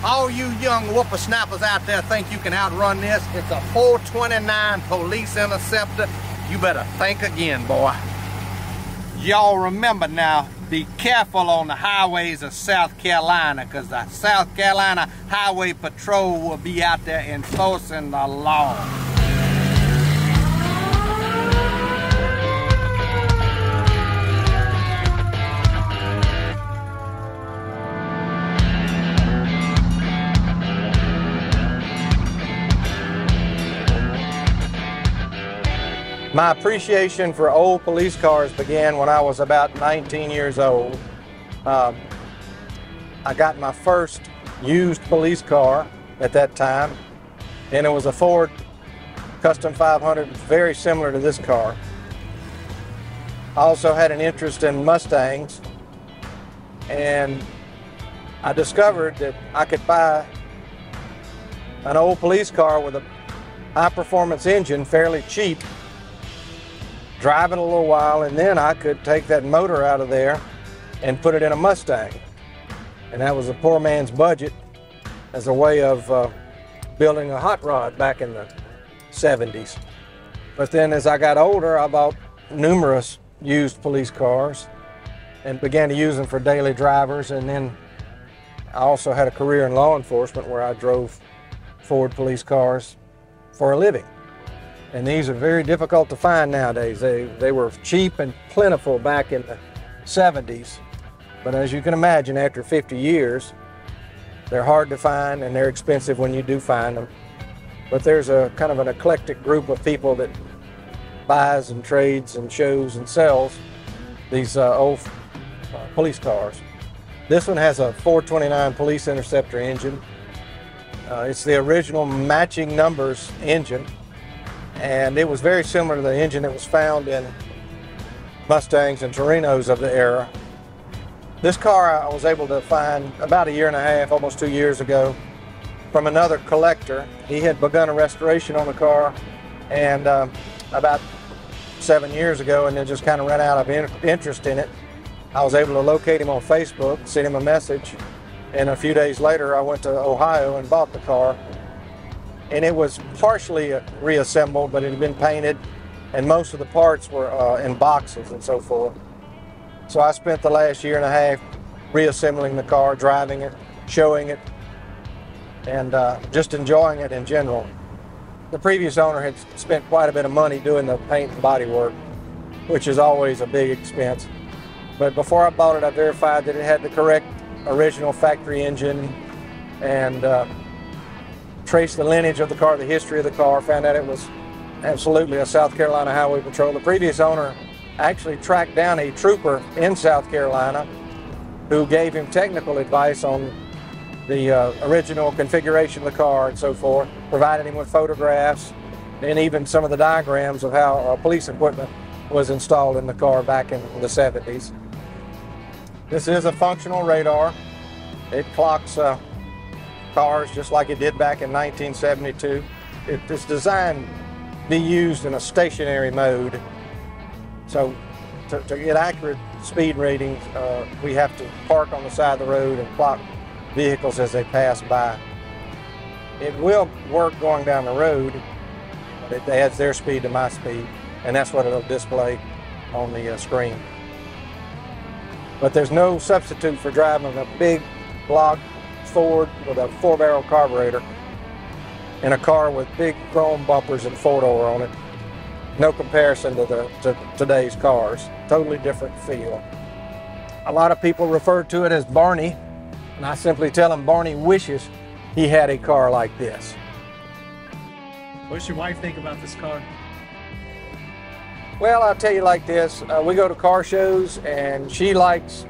All you young whippersnappers out there think you can outrun this. It's a 429 police interceptor. You better think again, boy. Y'all remember now, be careful on the highways of South Carolina, because the South Carolina Highway Patrol will be out there enforcing the law. My appreciation for old police cars began when I was about 19 years old. I got my first used police car at that time, and it was a Ford Custom 500, very similar to this car. I also had an interest in Mustangs, and I discovered that I could buy an old police car with a high-performance engine fairly cheap, drive it a little while, and then I could take that motor out of there and put it in a Mustang. And that was a poor man's budget as a way of building a hot rod back in the 70s. But then as I got older, I bought numerous used police cars and began to use them for daily drivers. And then I also had a career in law enforcement where I drove Ford police cars for a living. And these are very difficult to find nowadays. They were cheap and plentiful back in the 70s. But as you can imagine, after 50 years, they're hard to find and they're expensive when you do find them. But there's a kind of an eclectic group of people that buys and trades and shows and sells these old police cars. This one has a 429 Police Interceptor engine. It's the original matching numbers engine. And it was very similar to the engine that was found in Mustangs and Torinos of the era. This car I was able to find about 1.5 years, almost 2 years ago, from another collector. He had begun a restoration on the car and about 7 years ago, and then just kind of ran out of interest in it. I was able to locate him on Facebook, send him a message, and a few days later I went to Ohio and bought the car. And it was partially reassembled, but it had been painted, and most of the parts were in boxes and so forth. So I spent the last 1.5 years reassembling the car, driving it, showing it, and just enjoying it in general. The previous owner had spent quite a bit of money doing the paint and body work, which is always a big expense. But before I bought it, I verified that it had the correct original factory engine and traced the lineage of the car, the history of the car, found out it was absolutely a South Carolina Highway Patrol. The previous owner actually tracked down a trooper in South Carolina who gave him technical advice on the original configuration of the car and so forth, provided him with photographs and even some of the diagrams of how police equipment was installed in the car back in the 70s. This is a functional radar. It clocks cars just like it did back in 1972. It's designed to be used in a stationary mode. So to get accurate speed readings, we have to park on the side of the road and clock vehicles as they pass by. It will work going down the road, but it adds their speed to my speed, and that's what it'll display on the screen. But there's no substitute for driving a big block Ford with a 4-barrel carburetor in a car with big chrome bumpers and 4-door on it. No comparison to today's cars. Totally different feel. A lot of people refer to it as Barney, and I simply tell them Barney wishes he had a car like this. What does your wife think about this car? Well, I'll tell you like this. We go to car shows, and she likes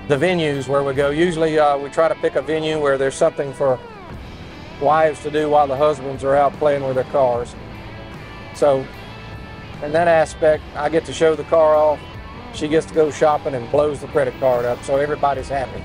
the venues where we go. Usually we try to pick a venue where there's something for wives to do while the husbands are out playing with their cars. So in that aspect, I get to show the car off. She gets to go shopping and blows the credit card up, so everybody's happy.